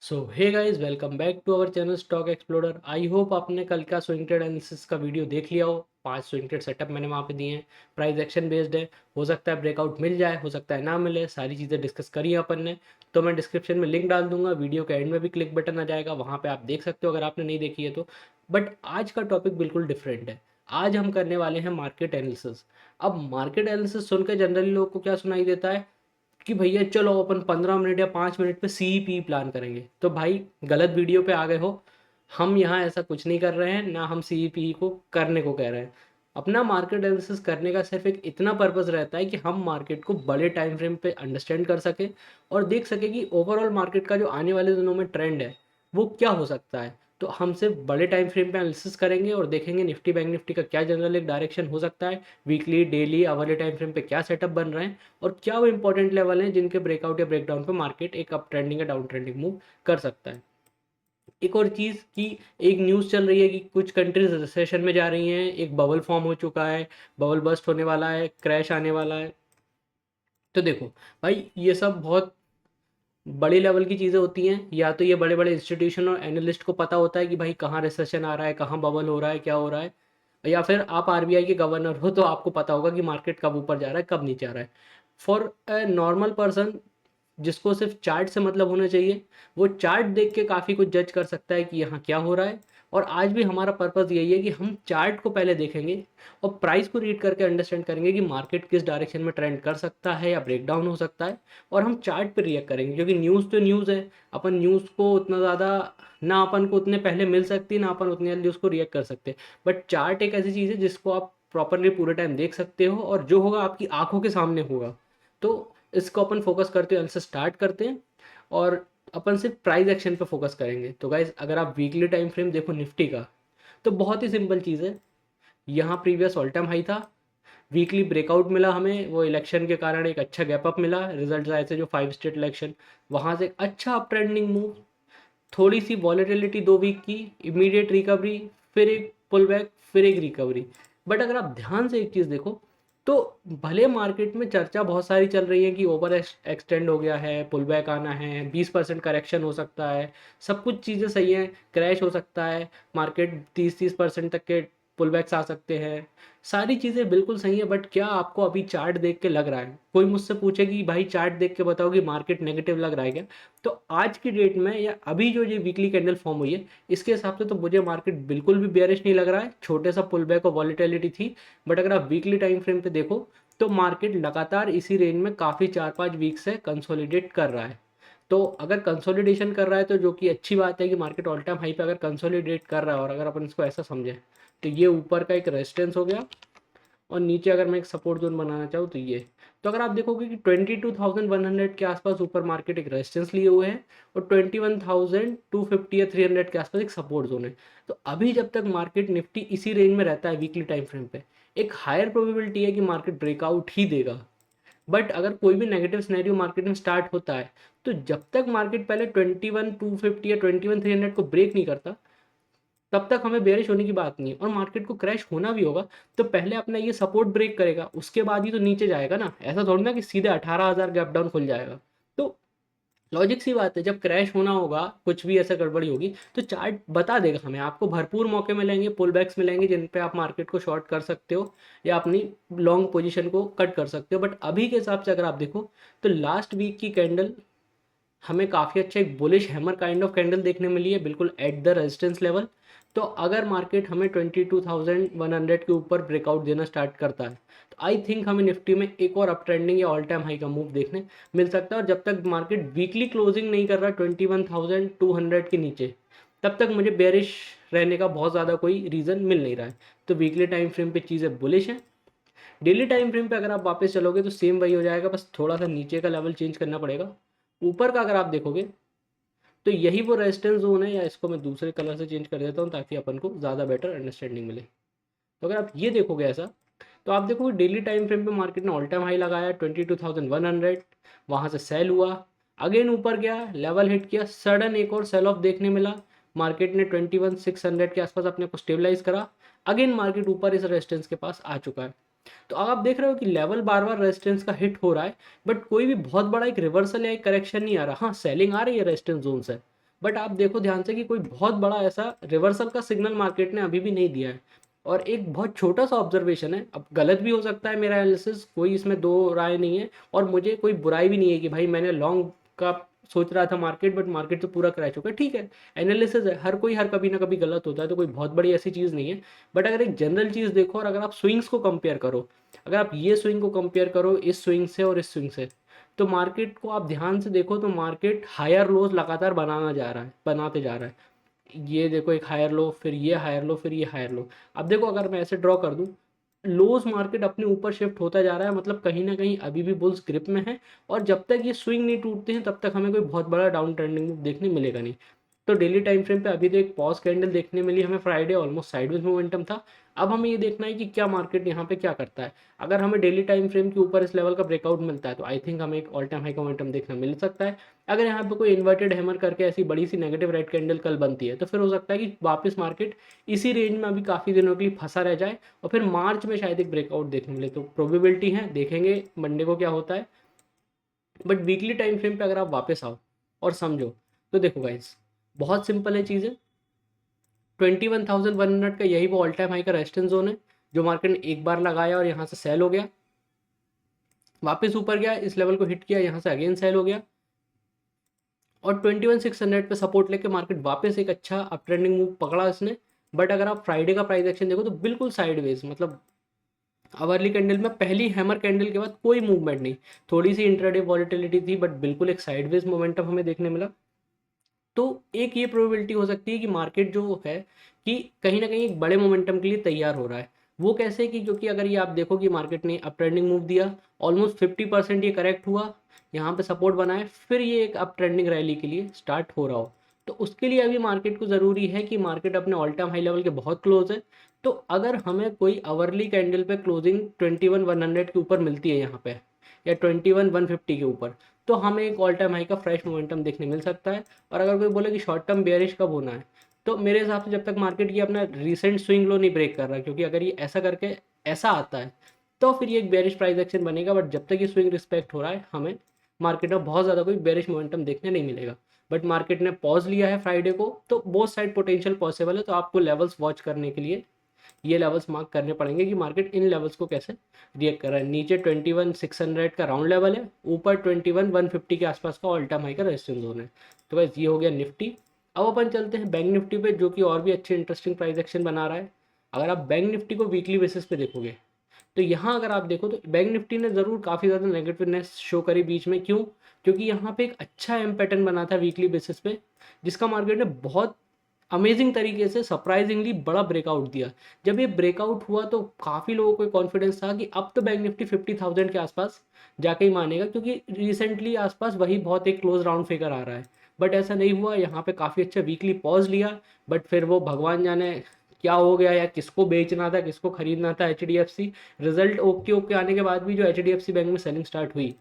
So hey guys, welcome back to our channel stock explorer. I hope आपने कल का swing trade analysis का video देख लिया हो। 5 स्विंग ट्रेड सेटअप मैंने वहाँ पे दिए हैं। प्राइस एक्शन बेस्ड है। हो सकता है ब्रेकआउट मिल जाए, हो सकता है ना मिले। सारी चीज़ें डिस्कस करी हैं अपन ने। तो मैं डिस्क्रिप्शन में लिंक डाल दूंगा, वीडियो के एंड में भी क्लिक बटन आ जाएगा, वहाँ पर आप देख सकते हो अगर आपने नहीं देखी है तो। बट आज का टॉपिक बिल्कुल डिफरेंट है। आज हम करने वाले हैं मार्केट एनालिसिस। अब मार्केट एनालिसिस सुनकर जनरली लोग को क्या सुनाई देता है कि भैया चलो अपन 15 मिनट या 5 मिनट पे सीईपी प्लान करेंगे। तो भाई, गलत वीडियो पे आ गए हो। हम यहाँ ऐसा कुछ नहीं कर रहे हैं, ना हम सीईपी को करने को कह रहे हैं। अपना मार्केट एनालिसिस करने का सिर्फ एक इतना पर्पस रहता है कि हम मार्केट को बड़े टाइम फ्रेम पे अंडरस्टैंड कर सके और देख सके कि ओवरऑल मार्केट का जो आने वाले दिनों में ट्रेंड है वो क्या हो सकता है। तो हम सिर्फ बड़े टाइम फ्रेम पे एनालिसिस करेंगे और देखेंगे निफ्टी बैंक निफ्टी का क्या जनरल एक डायरेक्शन हो सकता है, weekly daily hourly time frame पे क्या सेटअप बन रहे हैं और क्या वो इंपॉर्टेंट लेवल हैं जिनके ब्रेकआउट या ब्रेकडाउन पे मार्केट एक अप ट्रेंडिंग या डाउन ट्रेंडिंग मूव कर सकता है। एक और चीज़ कि एक न्यूज़ चल रही है कि कुछ कंट्रीज रिसेशन में जा रही हैं, एक बबल फॉर्म हो चुका है, बबल बस्ट होने वाला है, क्रैश आने वाला है। तो देखो भाई, ये सब बहुत बड़ी लेवल की चीज़ें होती हैं। या तो ये बड़े बड़े इंस्टीट्यूशन और एनालिस्ट को पता होता है कि भाई कहाँ रिसेशन आ रहा है, कहाँ बबल हो रहा है, क्या हो रहा है। या फिर आप आरबीआई के गवर्नर हो तो आपको पता होगा कि मार्केट कब ऊपर जा रहा है, कब नीचे आ रहा है। फॉर अ नॉर्मल पर्सन जिसको सिर्फ चार्ट से मतलब होना चाहिए, वो चार्ट देख के काफ़ी कुछ जज कर सकता है कि यहाँ क्या हो रहा है। और आज भी हमारा पर्पस यही है कि हम चार्ट को पहले देखेंगे और प्राइस को रीड करके अंडरस्टैंड करेंगे कि मार्केट किस डायरेक्शन में ट्रेंड कर सकता है या ब्रेकडाउन हो सकता है। और हम चार्ट पे रिएक्ट करेंगे क्योंकि न्यूज़ तो न्यूज़ है। अपन न्यूज़ को उतना ज़्यादा ना अपन को उतने पहले मिल सकती, ना अपन उतनी जल्दी उसको रिएक्ट कर सकते। बट चार्ट एक ऐसी चीज़ है जिसको आप प्रॉपरली पूरे टाइम देख सकते हो और जो होगा आपकी आंखों के सामने होगा। तो इसको अपन फोकस करते हुए आंसर स्टार्ट करते हैं और अपन सिर्फ प्राइस एक्शन पे फोकस करेंगे। तो गाइज, अगर आप वीकली टाइम फ्रेम देखो निफ्टी का, तो बहुत ही सिंपल चीज़ है। यहाँ प्रीवियस ऑल टाइम हाई था, वीकली ब्रेकआउट मिला हमें, वो इलेक्शन के कारण एक अच्छा गैप अप मिला, रिजल्ट आए थे जो 5 स्टेट इलेक्शन। वहाँ से एक अच्छा अप ट्रेंडिंग मूव, थोड़ी सी वॉलेटिलिटी 2 वीक की, इमीडिएट रिकवरी, फिर एक पुल बैक, फिर एक रिकवरी। बट अगर आप ध्यान से एक चीज़ देखो तो भले मार्केट में चर्चा बहुत सारी चल रही है कि ओवर एक्सटेंड हो गया है, पुल बैक आना है, 20% करेक्शन हो सकता है, सब कुछ चीज़ें सही हैं, क्रैश हो सकता है, मार्केट 30-30% तक के पुल बैक्स आ सकते हैं, सारी चीज़ें बिल्कुल सही है। बट क्या आपको अभी चार्ट देख के लग रहा है, कोई मुझसे पूछे कि भाई चार्ट देख के बताओ कि मार्केट नेगेटिव लग रहा है क्या, तो आज की डेट में या अभी जो ये वीकली कैंडल फॉर्म हुई है इसके हिसाब से तो मुझे मार्केट बिल्कुल भी बेयरिश नहीं लग रहा है। छोटे सा पुल बैक और वॉलीटिलिटी थी, बट अगर आप वीकली टाइम फ्रेम पे देखो तो मार्केट लगातार इसी रेंज में काफ़ी 4-5 वीक से कंसोलिडेट कर रहा है। तो अगर कंसोलिडेशन कर रहा है तो जो कि अच्छी बात है कि मार्केट ऑल टाइम हाई पे अगर कंसोलिडेट कर रहा है, और अगर अपन इसको ऐसा समझें तो ये ऊपर का एक रेजिस्टेंस हो गया और नीचे अगर मैं एक सपोर्ट जोन बनाना चाहूँ तो ये। तो अगर आप देखोगे कि 22,100 के आसपास ऊपर मार्केट एक रेजिस्टेंस लिए हुए है और 21,250 या 300 के आसपास एक सपोर्ट जोन है। तो अभी जब तक मार्केट निफ्टी इसी रेंज में रहता है वीकली टाइम फ्रेम पे, एक हायर प्रोबेबिलिटी है कि मार्केट ब्रेकआउट ही देगा। बट अगर कोई भी नेगेटिव सिनेरियो मार्केट में स्टार्ट होता है तो जब तक मार्केट पहले 21,250 या 21,300 को ब्रेक नहीं करता, तब तक हमें बेयरिश होने की बात नहीं है। और मार्केट को क्रैश होना भी होगा तो पहले अपना ये सपोर्ट ब्रेक करेगा, उसके बाद ही तो नीचे जाएगा ना। ऐसा थोड़ी ना कि सीधे 18,000 गैप डाउन खुल जाएगा। तो लॉजिक सी बात है, जब क्रैश होना होगा, कुछ भी ऐसा गड़बड़ी होगी तो चार्ट बता देगा हमें। आपको भरपूर मौके मिलेंगे, पुल बैक्स मिलेंगे जिन पे आप मार्केट को शॉर्ट कर सकते हो या अपनी लॉन्ग पोजीशन को कट कर सकते हो। बट अभी के हिसाब से अगर आप देखो तो लास्ट वीक की कैंडल हमें काफ़ी अच्छा एक bullish hammer kind of candle देखने मिली है, बिल्कुल एट द रेजिस्टेंस लेवल। तो अगर मार्केट हमें 22,100 के ऊपर ब्रेकआउट देना स्टार्ट करता है तो आई थिंक हमें निफ्टी में एक और अप ट्रेंडिंग या ऑल टाइम हाई का मूव देखने मिल सकता है। और जब तक मार्केट वीकली क्लोजिंग नहीं कर रहा 21,200 के नीचे, तब तक मुझे बेरिश रहने का बहुत ज़्यादा कोई रीज़न मिल नहीं रहा है। तो वीकली टाइम फ्रेम पे चीज़ें बुलिश हैं। डेली टाइम फ्रेम पे अगर आप वापस चलोगे तो सेम वही हो जाएगा, बस थोड़ा सा नीचे का लेवल चेंज करना पड़ेगा। ऊपर का अगर आप देखोगे तो यही वो रेजिस्टेंस जोन है, या इसको मैं दूसरे कलर से चेंज कर देता हूँ ताकि अपन को ज़्यादा बेटर अंडरस्टैंडिंग मिले। तो अगर आप ये देखोगे ऐसा, तो आप देखोगे डेली टाइम फ्रेम पे मार्केट ने ऑल टाइम हाई लगाया 22,100, वहाँ से सेल हुआ, अगेन ऊपर गया, लेवल हिट किया, सडन एक और सेल ऑफ देखने मिला, मार्केट ने 21,600 के आसपास अपने को स्टेबलाइज करा, अगेन मार्केट ऊपर इस रेजिस्टेंस के पास आ चुका है। तो अब आप देख रहे हो कि लेवल बार बार रेजिस्टेंस का हिट हो रहा है, बट कोई भी बहुत बड़ा एक रिवर्सल या एक करेक्शन नहीं आ रहा। हाँ, सेलिंग आ रही है रेजिस्टेंस जोन से, बट आप देखो ध्यान से कि कोई बहुत बड़ा ऐसा रिवर्सल का सिग्नल मार्केट ने अभी भी नहीं दिया है। और एक बहुत छोटा सा ऑब्जर्वेशन है, अब गलत भी हो सकता है मेरा एनालिसिस, कोई इसमें दो राय नहीं है, और मुझे कोई बुराई भी नहीं है कि भाई मैंने लॉन्ग का सोच रहा था मार्केट, बट मार्केट तो पूरा क्रैश हो गया, ठीक है, एनालिसिस है, हर कोई हर कभी ना कभी गलत होता है, तो कोई बहुत बड़ी ऐसी चीज़ नहीं है। बट अगर एक जनरल चीज़ देखो और अगर आप स्विंग्स को कंपेयर करो, अगर आप ये स्विंग को कंपेयर करो इस स्विंग से और इस स्विंग से, तो मार्केट को आप ध्यान से देखो तो मार्केट हायर लोज लगातार बनाते जा रहा है। ये देखो एक हायर लो, फिर ये हायर लो, फिर ये हायर लो। अब देखो अगर मैं ऐसे ड्रॉ कर दूं, लोज मार्केट अपने ऊपर शिफ्ट होता जा रहा है, मतलब कहीं ना कहीं अभी भी बुल्स ग्रिप में है, और जब तक ये स्विंग नहीं टूटते हैं तब तक हमें कोई बहुत बड़ा डाउन ट्रेंडिंग मूव देखने मिलेगा नहीं। तो डेली टाइम फ्रेम पे अभी तो एक पॉज कैंडल देखने मिली हमें, फ्राइडे ऑलमोस्ट साइडवेज मोमेंटम था। अब हमें ये देखना है कि क्या मार्केट यहाँ पे क्या करता है। अगर हमें डेली टाइम फ्रेम के ऊपर इस लेवल का ब्रेकआउट मिलता है तो आई थिंक हमें एक ऑल टाइम हाई का मोमेंटम देखना मिल सकता है। अगर यहाँ पे कोई इन्वर्टेड हैमर करके ऐसी बड़ी सी नेगेटिव रेड कैंडल कल बनती है तो फिर हो सकता है कि वापस मार्केट इसी रेंज में अभी काफ़ी दिनों के लिए फंसा रह जाए, और फिर मार्च में शायद एक ब्रेकआउट देखने मिले। तो प्रोबेबिलिटी है, देखेंगे मंडे को क्या होता है। बट वीकली टाइम फ्रेम पे अगर आप वापस आओ और समझो, तो देखो गाइस बहुत सिंपल है चीज़ें। 21,100 का यही वो ऑल टाइम हाई का रेजिस्टेंस जोन है जो मार्केट ने एक बार लगाया और यहाँ से सेल हो गया, वापस ऊपर गया, इस लेवल को हिट किया, यहाँ से अगेन सेल हो गया, और 21,600 पे सपोर्ट लेके मार्केट वापस एक अच्छा अप ट्रेंडिंग मूव पकड़ा इसने। बट अगर आप फ्राइडे का प्राइस एक्शन देखो तो बिल्कुल साइडवेज, मतलब आवरली कैंडल में पहली हैमर कैंडल के बाद कोई मूवमेंट नहीं, थोड़ी सी इंट्राडे वॉलिटिलिटी थी, बट बिल्कुल एक साइडवेज मोमेंटम हमें देखने मिला। तो एक ये प्रोबेबिलिटी हो सकती है कि मार्केट जो है कि कहीं ना कहीं एक बड़े मोमेंटम के लिए तैयार हो रहा है। वो कैसे कि क्योंकि अगर ये आप देखो कि मार्केट ने अप ट्रेंडिंग मूव दिया, ऑलमोस्ट 50% ये करेक्ट हुआ, यहाँ पे सपोर्ट बनाए, फिर ये एक अप ट्रेंडिंग रैली के लिए स्टार्ट हो रहा हो, तो उसके लिए अभी मार्केट को ज़रूरी है कि मार्केट अपने ऑल टाइम हाई लेवल के बहुत क्लोज है। तो अगर हमें कोई आवरली कैंडल पे क्लोजिंग 21,100 के ऊपर मिलती है यहाँ पे, या 21,150 के ऊपर, तो हमें एक ऑल टाइम हाई का फ्रेश मोमेंटम देखने मिल सकता है। और अगर कोई बोले कि शॉर्ट टर्म बेयरिश कब होना है, तो मेरे हिसाब से जब तक मार्केट ये अपना रीसेंट स्विंग लो नहीं ब्रेक कर रहा है, क्योंकि अगर ये ऐसा करके ऐसा आता है तो फिर ये एक बेयरिश प्राइस एक्शन बनेगा। बट जब तक ये स्विंग रिस्पेक्ट हो रहा है हमें मार्केट में बहुत ज़्यादा कोई बेयरिश मोमेंटम देखने नहीं मिलेगा। बट मार्केट ने पॉज लिया है फ्राइडे को, तो बोथ साइड पोटेंशियल पॉसिबल है, तो आपको लेवल्स वॉच करने के लिए ये लेवल्स मार्क करने पड़ेंगे कि मार्केट इन लेवल्स को कैसे रिएक्ट कर रहा है। नीचे 21,600 का राउंड लेवल है, ऊपर 21,150 के आसपास का ऑल टाइम हाई का रेजिस्टेंस जोन है। तो बस ये हो गया निफ्टी। अब अपन चलते हैं बैंक निफ्टी पे, जो कि और भी अच्छे इंटरेस्टिंग प्राइस एक्शन बना रहा है। अगर आप बैंक निफ्टी को वीकली बेसिस पे देखोगे, तो यहाँ अगर आप देखो तो बैंक निफ्टी ने ज़रूर काफ़ी ज़्यादा नेगेटिवनेस शो करी बीच में। क्यों? क्योंकि यहाँ पे एक अच्छा एम पैटर्न बना था वीकली बेसिस पे, जिसका मार्केट ने बहुत अमेजिंग तरीके से सरप्राइजिंगली बड़ा ब्रेकआउट दिया। जब ये ब्रेकआउट हुआ तो काफ़ी लोगों को कॉन्फिडेंस था कि अब तो बैंक निफ्टी 50,000 के आसपास जाके ही मानेगा, क्योंकि रिसेंटली आसपास वही बहुत एक क्लोज राउंड फिगर आ रहा है। बट ऐसा नहीं हुआ, यहाँ पे काफ़ी अच्छा वीकली पॉज लिया, बट फिर वो भगवान जाने क्या हो गया, या किसको बेचना था किसको खरीदना था H D F C. Result okay okay आने के बाद भी जो H D F C bank में सेलिंग स्टार्ट हुई,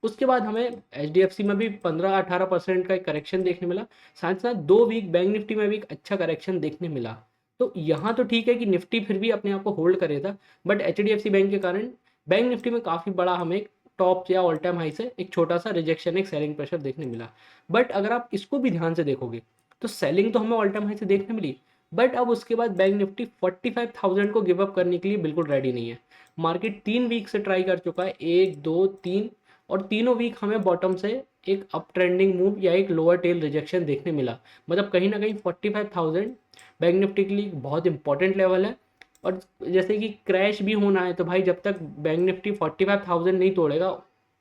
उसके बाद हमें एच डी एफ सी में भी 15-18% का एक करेक्शन देखने मिला। साथ साथ 2 वीक बैंक निफ्टी में भी एक अच्छा करेक्शन देखने मिला। तो यहाँ तो ठीक है कि निफ्टी फिर भी अपने आप को होल्ड करे था, but H D F C bank के कारण बैंक निफ्टी में काफ़ी बड़ा हमें एक टॉप या ऑल टाइम हाई से एक छोटा सा रिजेक्शन, एक सेलिंग प्रेशर देखने मिला। बट अगर आप इसको भी ध्यान से देखोगे तो सेलिंग तो हमें ऑल टाइम हाई से देखने मिली, बट अब उसके बाद बैंक निफ्टी 45,000 को गिव अप करने के लिए बिल्कुल रेडी नहीं है। मार्केट 3 वीक से ट्राई कर चुका है, 1 2 3, और तीनों वीक हमें बॉटम से एक अप ट्रेंडिंग मूव या एक लोअर टेल रिजेक्शन देखने मिला। मतलब कहीं ना कहीं 45,000 बैंक निफ्टी के लिए बहुत इंपॉर्टेंट लेवल है। और जैसे कि क्रैश भी होना है तो भाई जब तक बैंक निफ्टी 45,000 नहीं तोड़ेगा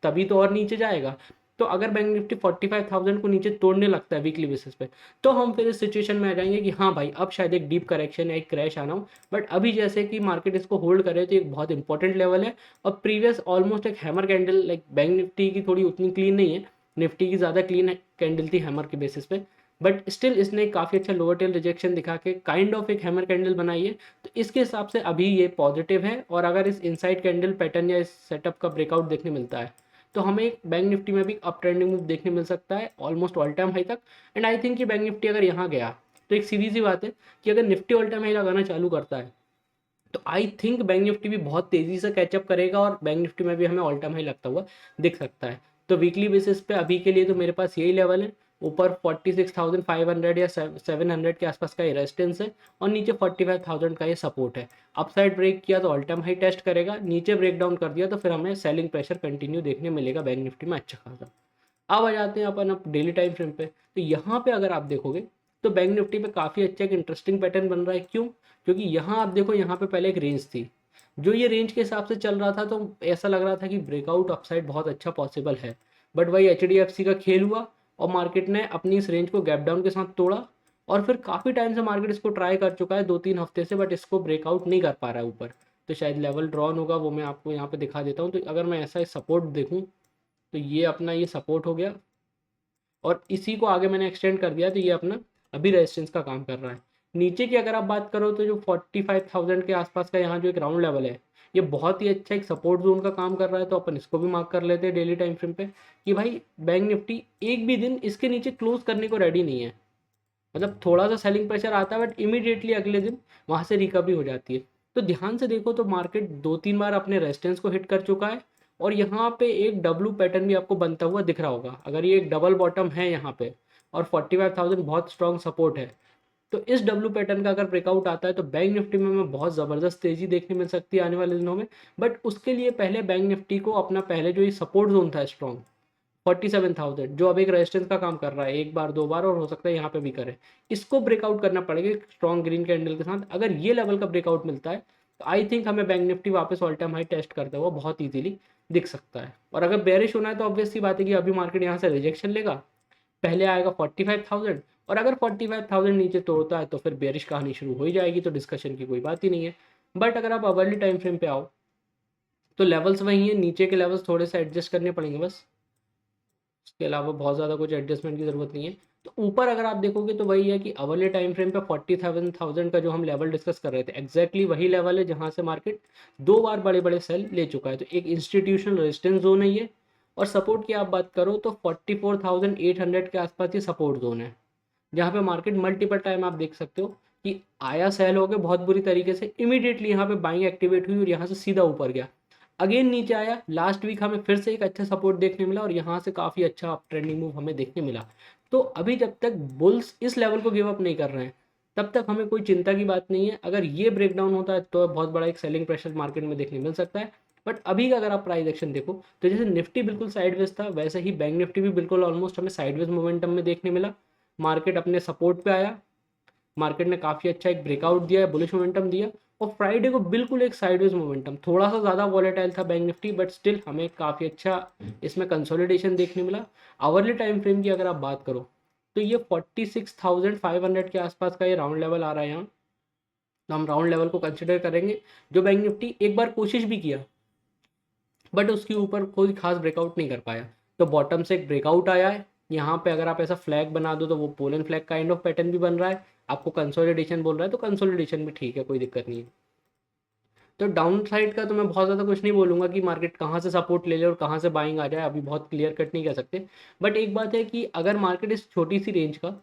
तभी तो और नीचे जाएगा। तो अगर बैंक निफ्टी 45,000 को नीचे तोड़ने लगता है वीकली बेसिस पे, तो हम फिर इस सिचुएशन में आ जाएंगे कि हाँ भाई अब शायद एक डीप करेक्शन या एक क्रैश आना हो। बट अभी जैसे कि मार्केट इसको होल्ड करे तो एक बहुत इंपॉर्टेंट लेवल है। और प्रीवियस ऑलमोस्ट एक hammer candle, like bank Nifty की थोड़ी उतनी क्लीन नहीं है, निफ्टी की ज़्यादा क्लीन कैंडल थी हैमर के बेसिस पे, बट स्टिल इसने काफ़ी अच्छा लोअर टेल रिजेक्शन दिखा के काइंड ऑफ एक हैमर कैंडल बनाई है। तो इसके हिसाब से अभी ये पॉजिटिव है, और अगर इस इनसाइड कैंडल पैटर्न या इस सेटअप का ब्रेकआउट देखने मिलता है तो हमें एक बैंक निफ्टी में भी अप ट्रेंडिंग मूव देखने मिल सकता है ऑलमोस्ट ऑल टाइम हाई तक। एंड आई थिंक कि बैंक निफ्टी अगर यहाँ गया तो एक सीधी सी बात है कि अगर निफ्टी ऑल टाइम हाई लगाना चालू करता है तो आई थिंक बैंक निफ्टी भी बहुत तेज़ी से कैचअप करेगा, और बैंक निफ्टी में भी हमें ऑल टाइम हाई लगता हुआ दिख सकता है। तो वीकली बेसिस पे अभी के लिए तो मेरे पास यही लेवल है, ऊपर 46,500 या 700 के आसपास का ये रेजिस्टेंस है और नीचे 45,000 का ये सपोर्ट है। अपसाइड ब्रेक किया तो ऑल टाइम हाई टेस्ट करेगा, नीचे ब्रेक डाउन कर दिया तो फिर हमें सेलिंग प्रेशर कंटिन्यू देखने मिलेगा बैंक निफ्टी में अच्छा खासा। अब आ जाते हैं अपन अब डेली टाइम फ्रेम पे। तो यहाँ पे अगर आप देखोगे तो बैंक निफ्टी पे काफ़ी अच्छा एक इंटरेस्टिंग पैटर्न बन रहा है। क्यों? क्योंकि यहाँ आप देखो, यहाँ पे पहले एक रेंज थी, जो ये रेंज के हिसाब से चल रहा था तो ऐसा लग रहा था कि ब्रेकआउट अपसाइड बहुत अच्छा पॉसिबल है। बट वही HDFC का खेल हुआ और मार्केट ने अपनी इस रेंज को गैप डाउन के साथ तोड़ा और फिर काफ़ी टाइम से मार्केट इसको ट्राई कर चुका है 2-3 हफ्ते से, बट इसको ब्रेकआउट नहीं कर पा रहा है ऊपर। तो शायद लेवल ड्रॉन होगा, वो मैं आपको यहाँ पे दिखा देता हूँ। तो अगर मैं ऐसा सपोर्ट देखूँ तो ये अपना ये सपोर्ट हो गया और इसी को आगे मैंने एक्सटेंड कर दिया तो ये अपना अभी रेजिस्टेंस का काम कर रहा है। नीचे की अगर आप बात करो तो जो 45,000 के आसपास का यहाँ जो एक राउंड लेवल है, ये बहुत ही अच्छा एक सपोर्ट जोन का काम कर रहा है। तो अपन इसको भी मार्क कर लेते हैं डेली टाइम फ्रेम पे कि भाई बैंक निफ्टी एक भी दिन इसके नीचे क्लोज करने को रेडी नहीं है। मतलब थोड़ा सा सेलिंग प्रेशर आता है बट इमीडिएटली अगले दिन वहाँ से रिकवरी हो जाती है। तो ध्यान से देखो तो मार्केट 2-3 बार अपने रेजिस्टेंस को हिट कर चुका है और यहाँ पे एक डब्लू पैटर्न भी आपको बनता हुआ दिख रहा होगा। अगर ये एक डबल बॉटम है यहाँ पे और 45,000 बहुत स्ट्रॉन्ग सपोर्ट है, तो इस डब्लू पैटर्न का अगर ब्रेकआउट आता है तो बैंक निफ्टी में हमें बहुत ज़बरदस्त तेज़ी देखने मिल सकती है आने वाले दिनों में। बट उसके लिए पहले बैंक निफ्टी को अपना पहले जो ये सपोर्ट जोन था स्ट्रॉन्ग 47,000, जो अब एक रेजिस्टेंस का काम कर रहा है, एक बार 2 बार और हो सकता है यहाँ पे भी करे, इसको ब्रेकआउट करना पड़ेगा स्ट्रॉन्ग ग्रीन कैंडल के साथ। अगर ये लेवल का ब्रेकआउट मिलता है तो आई थिंक हमें बैंक निफ्टी वापस ऑल टाइम हाई टेस्ट करता हुआ बहुत ईजिली दिख सकता है। और अगर बेरिश होना है तो ऑब्वियस सी बात है कि अभी मार्केट यहाँ से रिजेक्शन लेगा, पहले आएगा 45,000 और अगर 45,000 नीचे तोड़ता है तो फिर बेरिश कहानी शुरू हो ही जाएगी, तो डिस्कशन की कोई बात ही नहीं है। बट अगर आप अवर्ली टाइम फ्रेम पे आओ तो लेवल्स वही हैं, नीचे के लेवल्स थोड़े से एडजस्ट करने पड़ेंगे बस, उसके अलावा बहुत ज़्यादा कुछ एडजस्टमेंट की ज़रूरत नहीं है। तो ऊपर अगर आप देखोगे तो वही है कि अवर्ली टाइम फ्रेम पे 47,000 का जो हम लेवल डिस्कस कर रहे थे एग्जैक्टली वही लेवल है जहाँ से मार्केट 2 बार बड़े बड़े सेल ले चुका है। तो एक इंस्टीट्यूशनल रेजिस्टेंस जोन है ये। और सपोर्ट की आप बात करो तो 44,800 के आसपास ये सपोर्ट जोन है, जहाँ पे मार्केट मल्टीपल टाइम आप देख सकते हो कि आया सेल हो गया बहुत बुरी तरीके से, इमीडिएटली यहाँ पे बाइंग एक्टिवेट हुई और यहाँ से सीधा ऊपर गया, अगेन नीचे आया। लास्ट वीक हमें फिर से एक अच्छा सपोर्ट देखने मिला और यहाँ से काफ़ी अच्छा अप ट्रेंडिंग मूव हमें देखने मिला। तो अभी जब तक बुल्स इस लेवल को गिव अप नहीं कर रहे हैं तब तक हमें कोई चिंता की बात नहीं है। अगर ये ब्रेक डाउन होता है तो बहुत बड़ा एक सेलिंग प्रेशर मार्केट में देखने मिल सकता है। बट अभी का अगर आप प्राइस एक्शन देखो तो जैसे निफ्टी बिल्कुल साइडवेज था, वैसे ही बैंक निफ्टी भी बिल्कुल ऑलमोस्ट हमें साइडवेज मोमेंटम में देखने मिला। मार्केट अपने सपोर्ट पे आया, मार्केट ने काफ़ी अच्छा एक ब्रेकआउट दिया है, बुलिश मोमेंटम दिया और फ्राइडे को बिल्कुल एक साइडवेज मोमेंटम, थोड़ा सा ज़्यादा वॉलेटाइल था बैंक निफ्टी बट स्टिल हमें काफ़ी अच्छा इसमें कंसोलिडेशन देखने मिला। आवरली टाइम फ्रेम की अगर आप बात करो तो ये 46,500 के आसपास का ये राउंड लेवल आ रहा है यहाँ। तो हम राउंड लेवल को कंसिडर करेंगे, जो बैंक निफ्टी एक बार कोशिश भी किया बट उसके ऊपर कोई खास ब्रेकआउट नहीं कर पाया। तो बॉटम से एक ब्रेकआउट आया है यहाँ पे, अगर आप ऐसा फ्लैग बना दो तो वो pollen flag kind of pattern भी बन रहा है। आपको कंसोलिडेशन बोल रहा है तो कंसोलिडेशन भी ठीक है, कोई दिक्कत नहीं है। तो डाउन साइड का तो मैं बहुत ज़्यादा कुछ नहीं बोलूँगा कि मार्केट कहाँ से सपोर्ट ले ले और कहाँ से बाइंग आ जाए, अभी बहुत क्लियर कट नहीं कह सकते। बट एक बात है कि अगर मार्केट इस छोटी सी रेंज का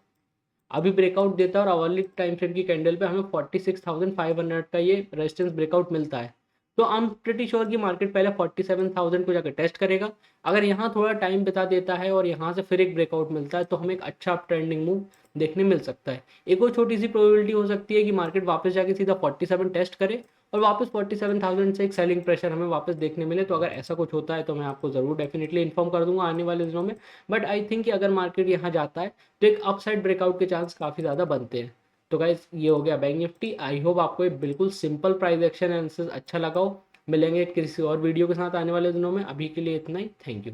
अभी ब्रेकआउट देता है और आवरली टाइम फ्रेम की कैंडल पे हमें 46,500 का ये रेजिस्टेंस ब्रेकआउट मिलता है, तो आई एम प्रिटी श्योर कि मार्केट पहले 47,000 को जाकर टेस्ट करेगा। अगर यहाँ थोड़ा टाइम बिता देता है और यहाँ से फिर एक ब्रेकआउट मिलता है तो हमें एक अच्छा ट्रेंडिंग मूव देखने मिल सकता है। एक और छोटी सी प्रोबेबिलिटी हो सकती है कि मार्केट वापस जाके सीधा 47 टेस्ट करे और वापस 47,000 से एक सेलिंग प्रेशर हमें वापस देखने मिले। तो अगर ऐसा कुछ होता है तो मैं आपको ज़रूर डेफिनेटली इन्फॉर्म कर दूंगा आने वाले दिनों में। बट आई थिंक कि अगर मार्केट यहाँ जाता है तो एक अपसाइड ब्रेकआउट के चांस काफ़ी ज़्यादा बनते हैं। तो गाइस ये हो गया बैंक निफ्टी। आई होप आपको एक बिल्कुल सिंपल प्राइस एक्शन एनालिसिस अच्छा लगा हो। मिलेंगे किसी और वीडियो के साथ आने वाले दिनों में, अभी के लिए इतना ही। Thank you.